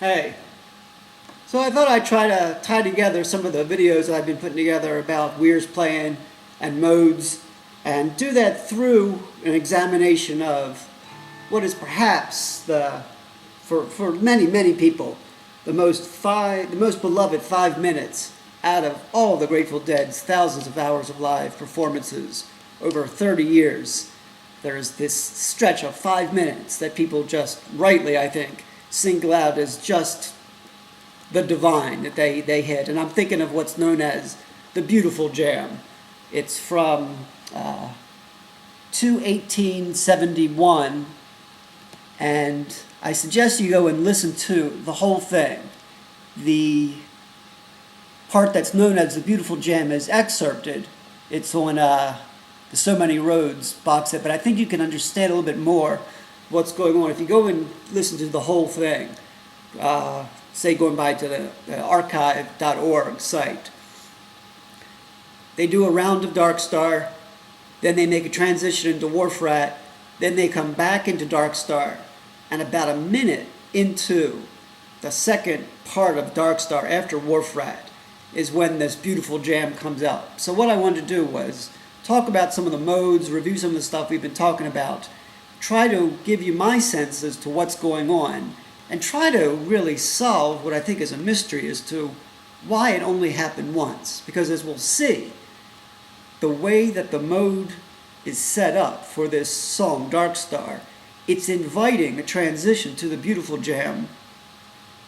Hey, so I thought I'd try to tie together some of the videos that I've been putting together about Weir's playing and modes, and do that through an examination of what is perhaps for many people, the most beloved 5 minutes out of all the Grateful Dead's thousands of hours of live performances over 30 years. There's this stretch of 5 minutes that people just rightly, I think, single out as just the divine that they hit. And I'm thinking of what's known as the Beautiful Jam. It's from 1871, and I suggest you go and listen to the whole thing. The part that's known as the Beautiful Jam is excerpted. It's on the So Many Roads box set, but I think you can understand a little bit more what's going on if you go and listen to the whole thing. Say going by to the archive.org site. They do a round of Dark Star, then they make a transition into Wharf Rat, then they come back into Dark Star, and about a minute into the second part of Dark Star after Wharf Rat is when this Beautiful Jam comes out. So what I wanted to do was talk about some of the modes, review some of the stuff we've been talking about, try to give you my sense as to what's going on, and try to really solve what I think is a mystery as to why it only happened once. Because as we'll see, the way that the mode is set up for this song, Dark Star, it's inviting a transition to the Beautiful Jam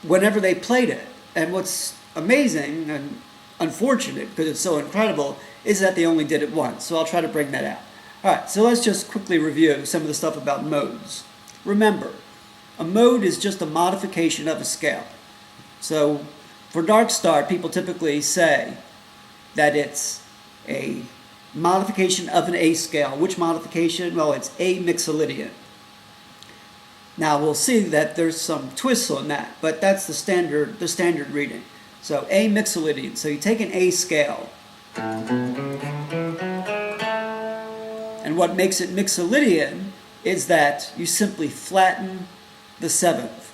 whenever they played it. And what's amazing and unfortunate, because it's so incredible, is that they only did it once. So I'll try to bring that out. Alright, so let's just quickly review some of the stuff about modes. Remember, a mode is just a modification of a scale. So for Dark Star, people typically say that it's a modification of an A scale. Which modification? Well, it's A mixolydian. Now we'll see that there's some twists on that, but that's the standard reading. So A mixolydian. So you take an A scale, and what makes it mixolydian is that you simply flatten the seventh.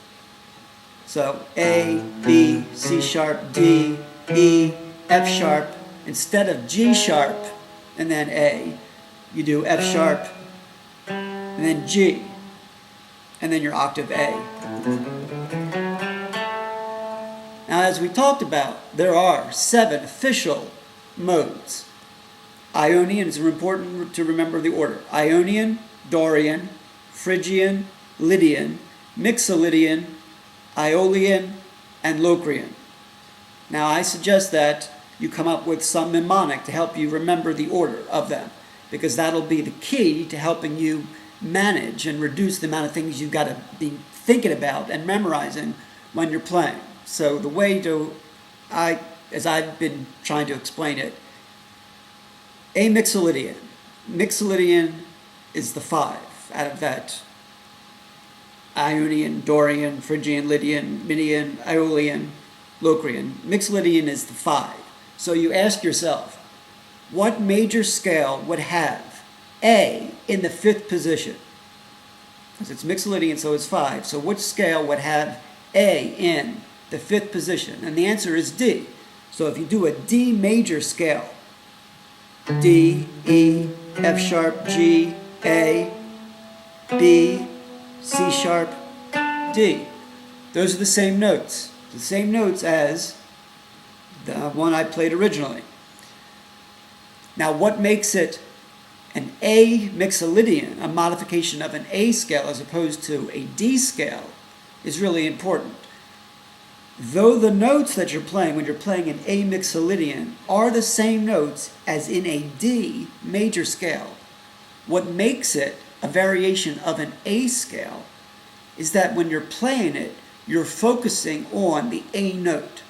So A, B, C sharp, D, E, F sharp. Instead of G sharp and then A, you do F sharp and then G, and then your octave A. Now, as we talked about, there are 7 official modes. Ionian is important to remember the order. Ionian, Dorian, Phrygian, Lydian, Mixolydian, Aeolian, and Locrian. Now, I suggest that you come up with some mnemonic to help you remember the order of them, because that'll be the key to helping you manage and reduce the amount of things you've got to be thinking about and memorizing when you're playing. So the way to, as I've been trying to explain it, A mixolydian. Mixolydian is the 5 out of that Ionian, Dorian, Phrygian, Lydian, Midian, Aeolian, Locrian. Mixolydian is the 5. So you ask yourself, what major scale would have A in the 5th position? Because it's mixolydian, so it's 5. So which scale would have A in the 5th position? And the answer is D. So if you do a D major scale, D, E, F sharp, G, A, B, C sharp, D. Those are the same notes. The same notes as the one I played originally. Now, what makes it an A mixolydian, a modification of an A scale as opposed to a D scale, is really important. Though the notes that you're playing when you're playing an A mixolydian are the same notes as in a D major scale, what makes it a variation of an A scale is that when you're playing it, you're focusing on the A note.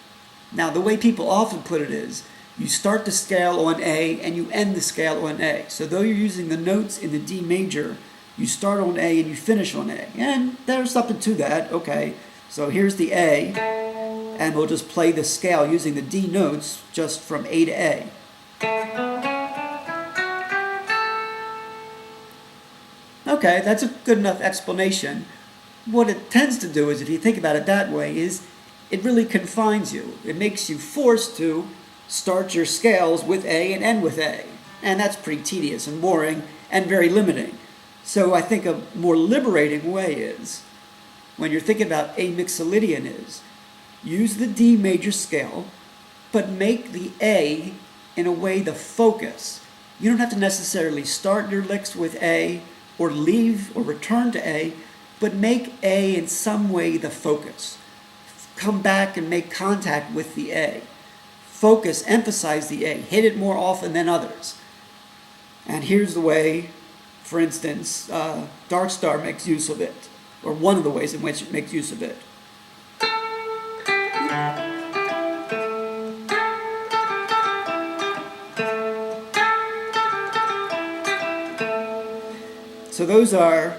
Now, the way people often put it is, you start the scale on A and you end the scale on A. So though you're using the notes in the D major, you start on A and you finish on A. And there's something to that, okay. So here's the A, and we'll just play the scale using the D notes just from A to A. Okay, that's a good enough explanation. what it tends to do is, if you think about it that way, is it really confines you. It makes you forced to start your scales with A and end with A. And that's pretty tedious and boring and very limiting. So I think a more liberating way is, when you're thinking about A mixolydian, is use the D major scale, but make the A in a way the focus. You don't have to necessarily start your licks with A or leave or return to A, but make A in some way the focus. Come back and make contact with the A. Focus, emphasize the A, hit it more often than others. And here's the way, for instance, Dark Star makes use of it, or one of the ways in which it makes use of it. So those are,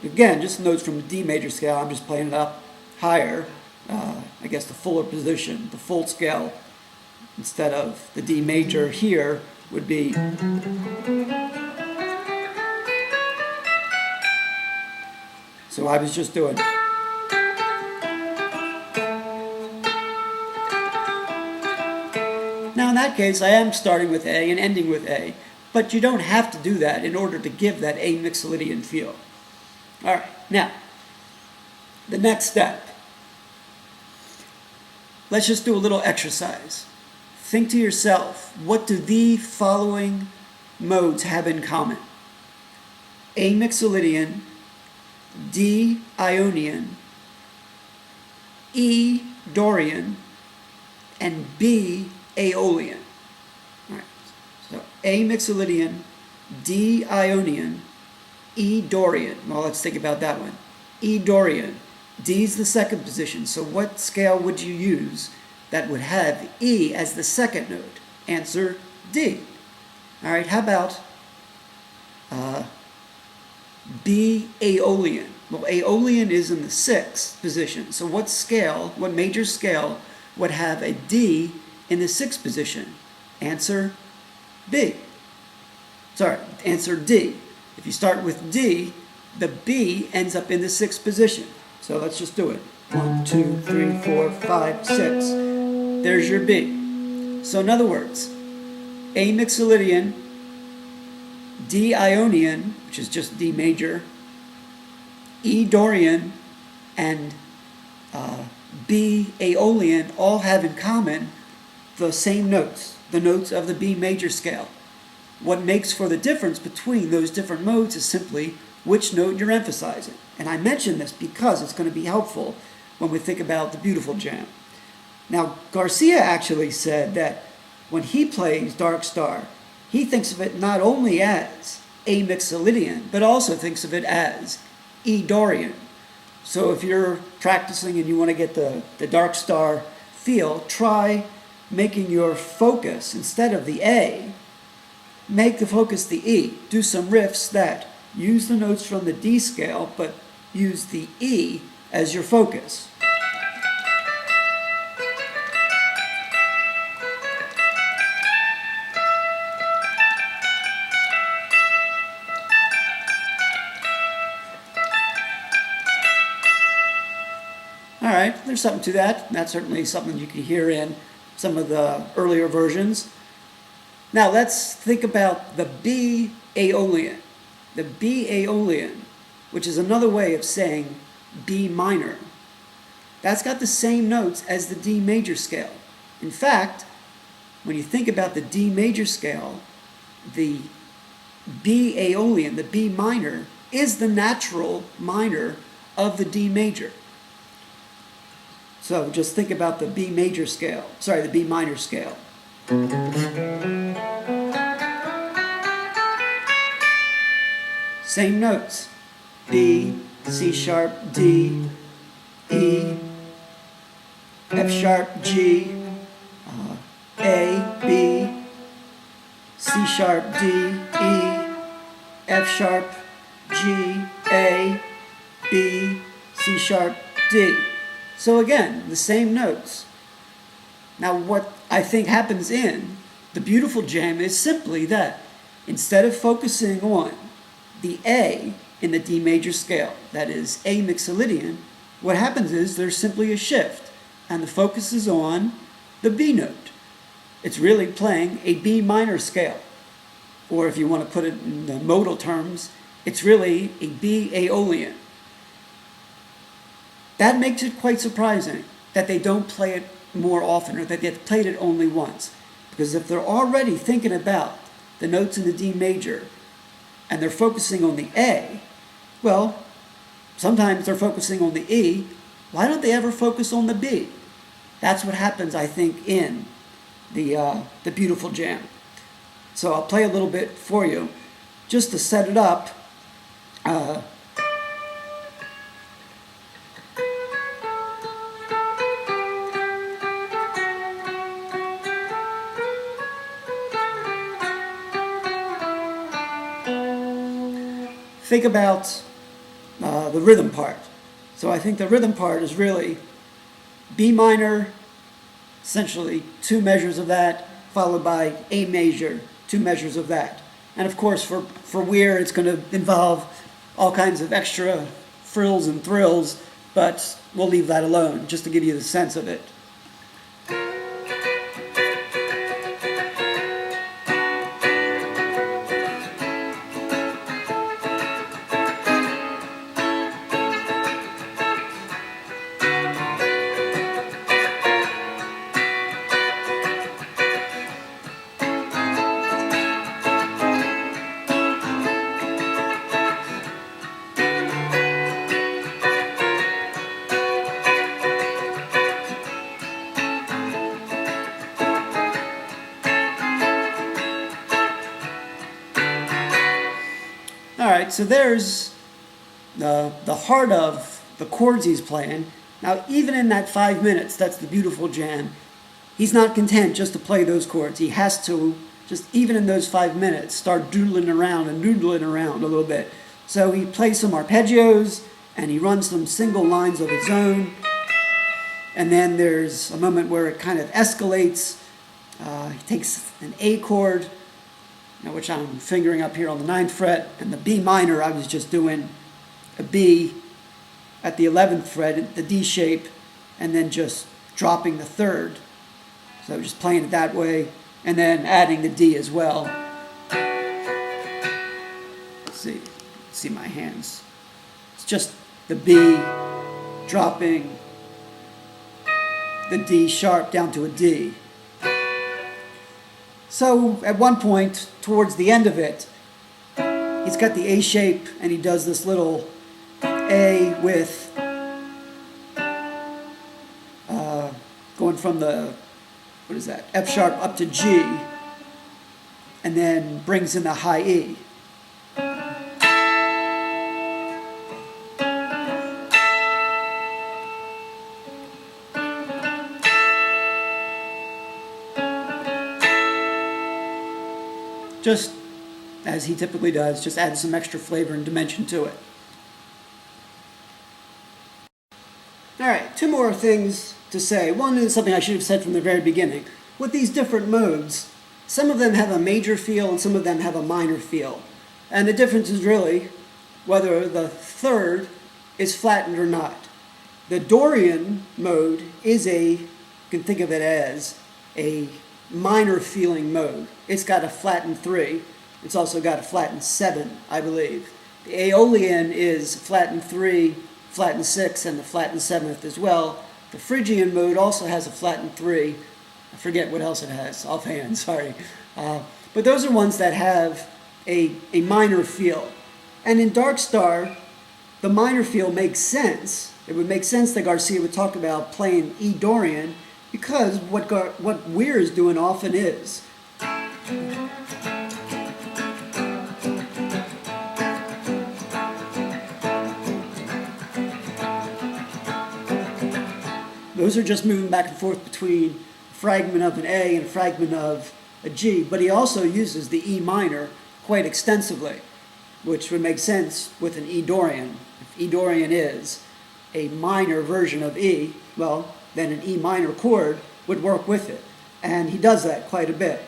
again, just notes from the D major scale. I'm just playing it up higher, I guess the fuller position, the full scale, instead of the D major here would be. So I was just doing. Now in that case, I am starting with A and ending with A, but you don't have to do that in order to give that A mixolydian feel. All right, now, the next step. Let's just do a little exercise. Think to yourself, what do the following modes have in common? A mixolydian, D Ionian, E Dorian, and B Aeolian. All right. So A mixolydian, D Ionian, E Dorian. Well, let's think about that one. E Dorian. D is the second position. So what scale would you use that would have E as the second note? Answer D. All right. How about B Aeolian? Well, Aeolian is in the sixth position. So what scale, what major scale would have a D in the sixth position? Answer B. Sorry, answer D. If you start with D, the B ends up in the sixth position. So let's just do it. 1, 2, 3, 4, 5, 6. There's your B. So in other words, A mixolydian, D Ionian, which is just D major, E Dorian, and B Aeolian all have in common the same notes, the notes of the B major scale. What makes for the difference between those different modes is simply which note you're emphasizing. And I mention this because it's going to be helpful when we think about the beautiful jam. Now, Garcia actually said that when he plays Dark Star, he thinks of it not only as A mixolydian, but also thinks of it as E Dorian. So if you're practicing and you want to get the Dark Star feel, try making your focus, instead of the A, make the focus the E. Do some riffs that use the notes from the D scale, but use the E as your focus. All right, there's something to that. That's certainly something you can hear in some of the earlier versions. Now let's think about the B Aeolian. The B Aeolian, which is another way of saying B minor. That's got the same notes as the D major scale. In fact, when you think about the D major scale, the B Aeolian, the B minor, is the natural minor of the D major. So just think about the B major scale, sorry, the B minor scale. Same notes. B, C sharp, D, E, F sharp, G, A, B, C sharp, D, E, F sharp, G, A, B, C sharp, D. So again, the same notes. Now what I think happens in the beautiful jam is simply that instead of focusing on the A in the D major scale, that is A mixolydian, what happens is there's simply a shift, and the focus is on the B note. It's really playing a B minor scale. Or if you want to put it in the modal terms, it's really a B Aeolian. That makes it quite surprising that they don't play it more often, or that they've played it only once. Because if they're already thinking about the notes in the D major, and they're focusing on the A, well, sometimes they're focusing on the E. Why don't they ever focus on the B? That's what happens, I think, in the beautiful jam. So I'll play a little bit for you, just to set it up. Think about the rhythm part. So I think the rhythm part is really B minor, essentially 2 measures of that, followed by A major, 2 measures of that. And of course, for Weir, it's going to involve all kinds of extra frills and thrills, but we'll leave that alone, just to give you the sense of it. Alright, so there's the heart of the chords he's playing. Now, even in that 5 minutes, that's the beautiful jam, he's not content just to play those chords. He has to, just even in those 5 minutes, start doodling around and noodling around a little bit. So he plays some arpeggios, and he runs some single lines of his own. And then there's a moment where it kind of escalates. He takes an A chord, which I'm fingering up here on the 9th fret, and the B minor, I was just doing a B at the 11th fret, the D shape, and then just dropping the 3rd. So just playing it that way, and then adding the D as well. Let's see my hands. It's just the B dropping the D sharp down to a D. So at one point, towards the end of it, he's got the A shape, and he does this little A with going from the, what is that, F sharp up to G, and then brings in the high E. Just as he typically does, just add some extra flavor and dimension to it. Alright, 2 more things to say. One is something I should have said from the very beginning. With these different modes, some of them have a major feel and some of them have a minor feel. And the difference is really whether the 3rd is flattened or not. The Dorian mode is you can think of it as a minor feeling mode. It's got a flattened 3. It's also got a flattened 7, I believe. The Aeolian is flattened 3, flattened 6, and the flattened 7th as well. The Phrygian mode also has a flattened 3. I forget what else it has offhand, sorry. But those are ones that have a minor feel. And in Dark Star, the minor feel makes sense. It would make sense that Garcia would talk about playing E Dorian, because what Weir is doing often is those are just moving back and forth between a fragment of an A and a fragment of a G, but he also uses the E minor quite extensively, which would make sense with an E Dorian. If E Dorian is a minor version of E, well, then an E minor chord would work with it. And he does that quite a bit.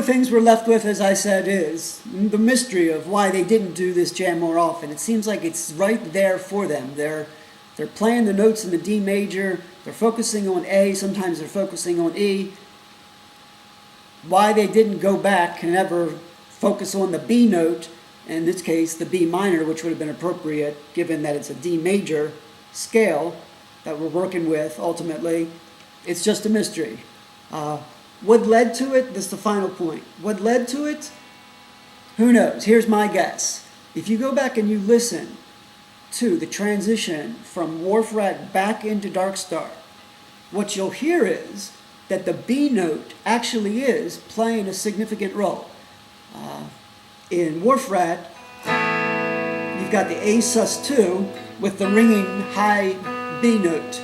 of the things we're left with, as I said, is the mystery of why they didn't do this jam more often. It seems like it's right there for them. They're playing the notes in the D major, they're focusing on A, sometimes they're focusing on E. Why they didn't go back and ever focus on the B note, in this case the B minor, which would have been appropriate given that it's a D major scale that we're working with ultimately, it's just a mystery. What led to it? This is the final point. What led to it? Who knows? Here's my guess. If you go back and you listen to the transition from War fret back into Dark Star, what you'll hear is that the B note actually is playing a significant role. In War fret, you've got the A sus2 with the ringing high B note.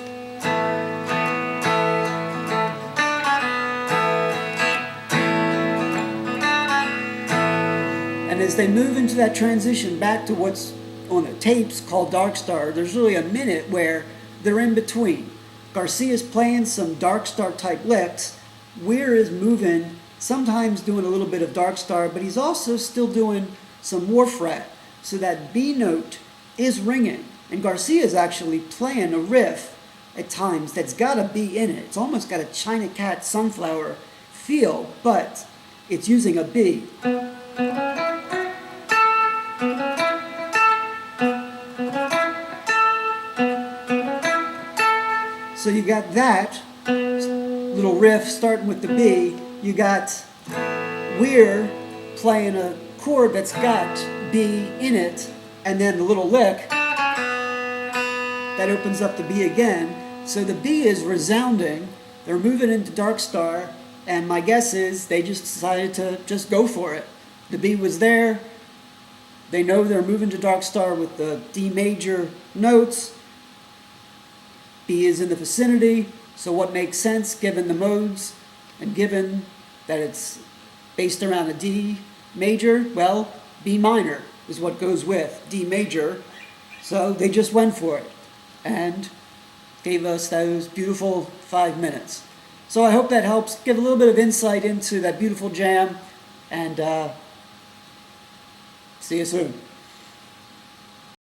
And as they move into that transition back to what's on the tapes called Dark Star, there's really a minute where they're in between. Garcia's playing some Dark Star type licks. Weir is moving, sometimes doing a little bit of Dark Star, but he's also still doing some War fret. So that B note is ringing. And Garcia's actually playing a riff at times that's got a B in it. It's almost got a China Cat Sunflower feel, but it's using a B. So you got that little riff starting with the B. You got Weir playing a chord that's got B in it, and then the little lick that opens up the B again. So the B is resounding. They're moving into Dark Star, and my guess is they just decided to just go for it. The B was there. They know they're moving to Dark Star with the D major notes. B is in the vicinity, so what makes sense given the modes and given that it's based around a D major? Well, B minor is what goes with D major, so they just went for it and gave us those beautiful 5 minutes. So I hope that helps give a little bit of insight into that beautiful jam, and see you soon.